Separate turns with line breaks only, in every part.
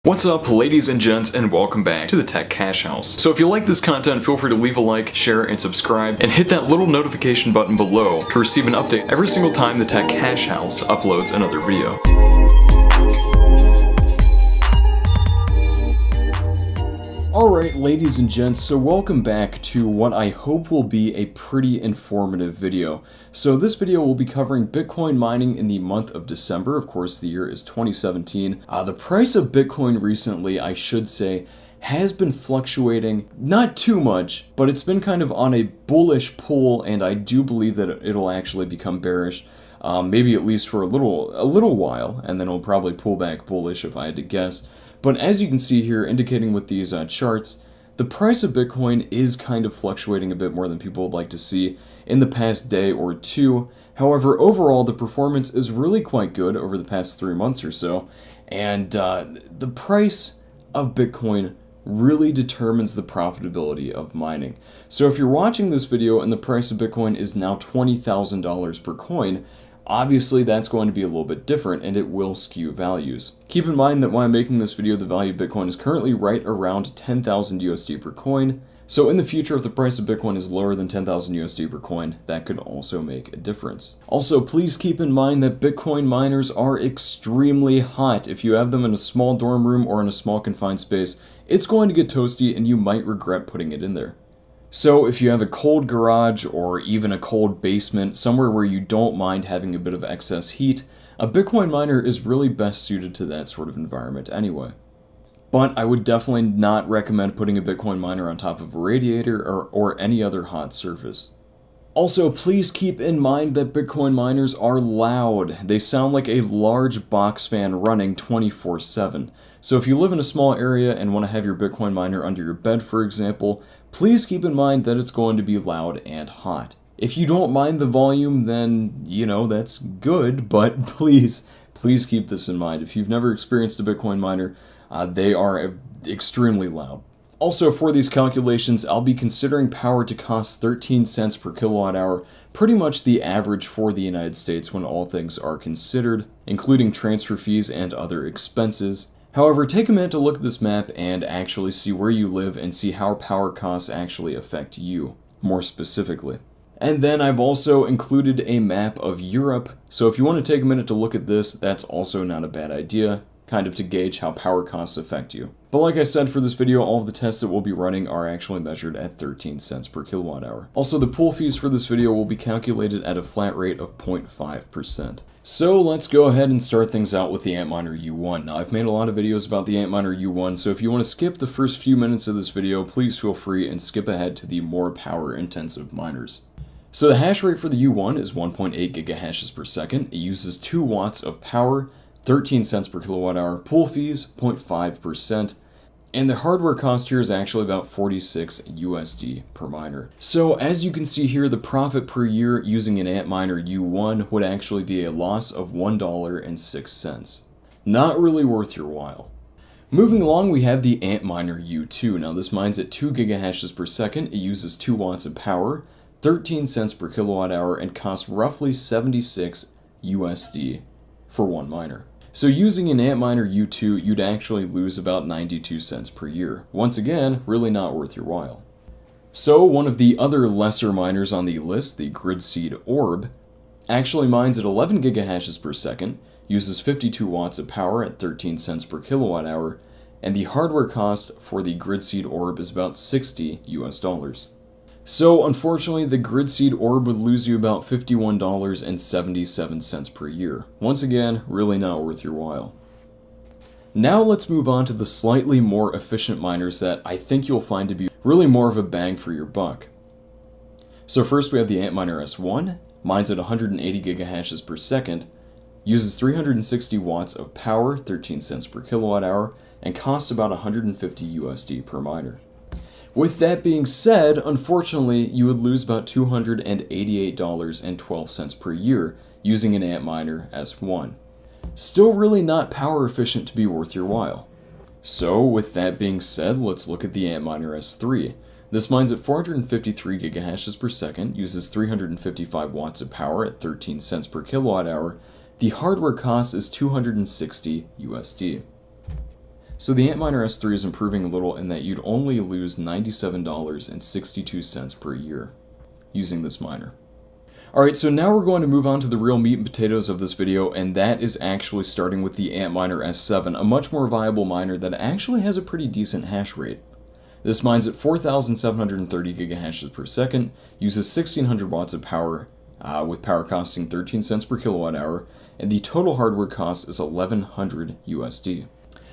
What's up, ladies and gents, and welcome back to the Tech Cash House. So if you like this content, feel free to leave a like, share, and subscribe, and hit that little notification button below to receive an update every single time the Tech Cash House uploads another video. Alright, ladies and gents, so welcome back to what I hope will be a pretty informative video. So this video will be covering Bitcoin mining in the month of December. Of course, the year is 2017. The price of Bitcoin recently, I should say, has been fluctuating, not too much, but it's been kind of on a bullish pull, and I do believe that it'll actually become bearish. Maybe at least for a little while, and then it'll probably pull back bullish if I had to guess. But as you can see here, indicating with these charts, the price of Bitcoin is kind of fluctuating a bit more than people would like to see in the past day or two. However, overall, the performance is really quite good over the past 3 months or so, and the price of Bitcoin really determines the profitability of mining. So if you're watching this video and the price of Bitcoin is now $20,000 per coin, obviously that's going to be a little bit different and it will skew values. Keep in mind that while I'm making this video, the value of Bitcoin is currently right around 10,000 USD per coin. So in the future, if the price of Bitcoin is lower than 10,000 USD per coin, that could also make a difference. Also, please keep in mind that Bitcoin miners are extremely hot. If you have them in a small dorm room or in a small confined space, it's going to get toasty and you might regret putting it in there. So if you have a cold garage or even a cold basement, somewhere where you don't mind having a bit of excess heat, a Bitcoin miner is really best suited to that sort of environment anyway. But I would definitely not recommend putting a Bitcoin miner on top of a radiator or any other hot surface. Also, please keep in mind that Bitcoin miners are loud. They sound like a large box fan running 24/7. So if you live in a small area and want to have your Bitcoin miner under your bed, for example, please keep in mind that it's going to be loud and hot. If you don't mind the volume, then, that's good, but please keep this in mind. If you've never experienced a Bitcoin miner, they are extremely loud. Also, for these calculations, I'll be considering power to cost 13 cents per kilowatt hour, pretty much the average for the United States when all things are considered, including transfer fees and other expenses. However, take a minute to look at this map and actually see where you live and see how power costs actually affect you, more specifically. And then I've also included a map of Europe, so if you want to take a minute to look at this, that's also not a bad idea, kind of to gauge how power costs affect you. But like I said, for this video, all of the tests that we'll be running are actually measured at 13 cents per kilowatt hour. Also, the pool fees for this video will be calculated at a flat rate of 0.5%. So let's go ahead and start things out with the Antminer U1. Now, I've made a lot of videos about the Antminer U1, so if you want to skip the first few minutes of this video, please feel free and skip ahead to the more power-intensive miners. So the hash rate for the U1 is 1.8 gigahashes per second. It uses 2 watts of power, 13 cents per kilowatt hour, pool fees 0.5%, and the hardware cost here is actually about 46 USD per miner. So as you can see here, the profit per year using an Antminer U1 would actually be a loss of $1.06. Not really worth your while. Moving along, we have the Antminer U2. Now this mines at 2 gigahashes per second. It uses 2 watts of power, 13 cents per kilowatt hour, and costs roughly 76 USD for one miner. So using an Antminer U2, you'd actually lose about 92 cents per year. Once again, really not worth your while. So one of the other lesser miners on the list, the Gridseed Orb, actually mines at 11 gigahashes per second, uses 52 watts of power at 13 cents per kilowatt hour, and the hardware cost for the Gridseed Orb is about 60 US dollars. So unfortunately, the Gridseed Orb would lose you about $51.77 per year. Once again, really not worth your while. Now let's move on to the slightly more efficient miners that I think you'll find to be really more of a bang for your buck. So first we have the Antminer S1, mines at 180 gigahashes per second, uses 360 watts of power, 13 cents per kilowatt hour, and costs about 150 USD per miner. With that being said, unfortunately, you would lose about $288.12 per year using an Antminer S1. Still really not power efficient to be worth your while. So with that being said, let's look at the Antminer S3. This mines at 453 gigahashes per second, uses 355 watts of power at 13 cents per kilowatt hour. The hardware cost is 260 USD. So the Antminer S3 is improving a little in that you'd only lose $97.62 per year using this miner. Alright, so now we're going to move on to the real meat and potatoes of this video, and that is actually starting with the Antminer S7, a much more viable miner that actually has a pretty decent hash rate. This mines at 4,730 gigahashes per second, uses 1600 watts of power, with power costing 13 cents per kilowatt hour, and the total hardware cost is 1100 USD.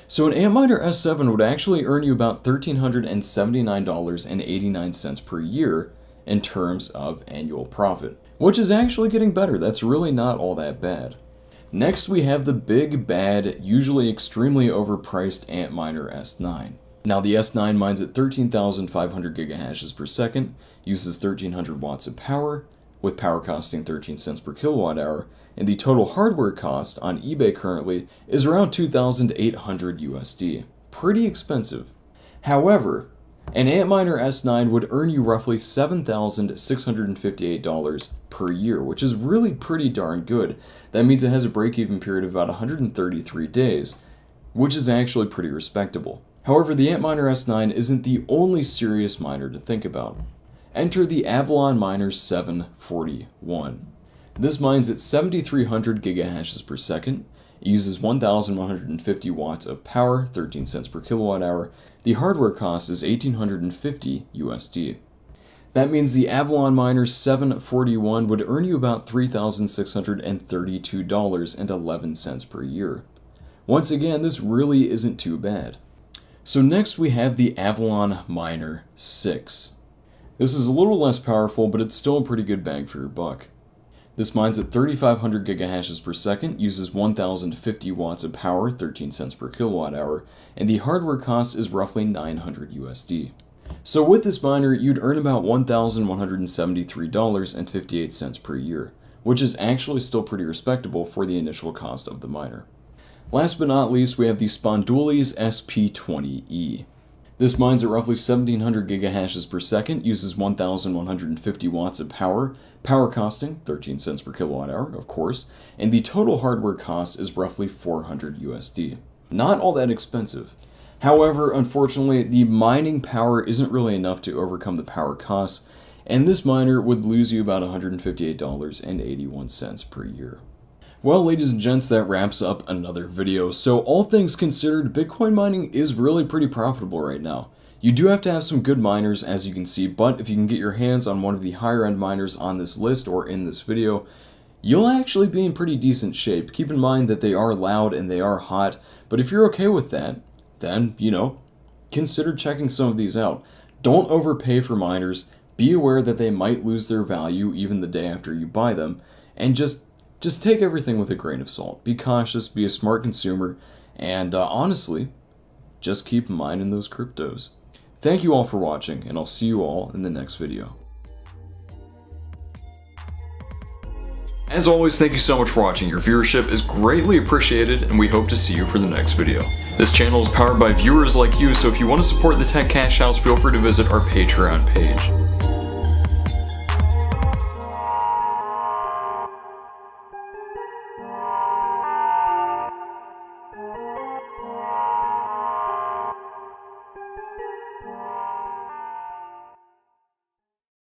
So an Antminer S7 would actually earn you about $1,379.89 per year in terms of annual profit, which is actually getting better. That's really not all that bad. Next we have the big, bad, usually extremely overpriced Antminer S9. Now the S9 mines at 13,500 gigahashes per second, uses 1300 watts of power, with power costing 13 cents per kilowatt hour, and the total hardware cost on eBay currently is around 2,800 USD. Pretty expensive. However, an Antminer S9 would earn you roughly $7,658 per year, which is really pretty darn good. That means it has a break-even period of about 133 days, which is actually pretty respectable. However, the Antminer S9 isn't the only serious miner to think about. Enter the Avalon Miner 741. This mines at 7,300 gigahashes per second, it uses 1,150 watts of power, 13 cents per kilowatt hour. The hardware cost is 1,850 USD. That means the Avalon Miner 741 would earn you about $3,632.11 per year. Once again, this really isn't too bad. So next we have the Avalon Miner 6. This is a little less powerful, but it's still a pretty good bang for your buck. This mines at 3,500 gigahashes per second, uses 1,050 watts of power, 13 cents per kilowatt hour, and the hardware cost is roughly 900 USD. So with this miner, you'd earn about $1,173.58 per year, which is actually still pretty respectable for the initial cost of the miner. Last but not least, we have the Spondoolies SP20E. This mines at roughly 1,700 gigahashes per second, uses 1,150 watts of power, power costing 13 cents per kilowatt hour, of course, and the total hardware cost is roughly 400 USD. Not all that expensive. However, unfortunately, the mining power isn't really enough to overcome the power costs, and this miner would lose you about $158.81 per year. Well, ladies and gents, that wraps up another video. So all things considered, Bitcoin mining is really pretty profitable right now. You do have to have some good miners, as you can see, but if you can get your hands on one of the higher end miners on this list or in this video, you'll actually be in pretty decent shape. Keep in mind that they are loud and they are hot, but if you're okay with that, then, consider checking some of these out. Don't overpay for miners. Be aware that they might lose their value even the day after you buy them, and just take everything with a grain of salt. Be cautious, be a smart consumer, and honestly, just keep mining those cryptos. Thank you all for watching, and I'll see you all in the next video. As always, thank you so much for watching. Your viewership is greatly appreciated, and we hope to see you for the next video. This channel is powered by viewers like you, so if you want to support the Tech Cash House, feel free to visit our Patreon page.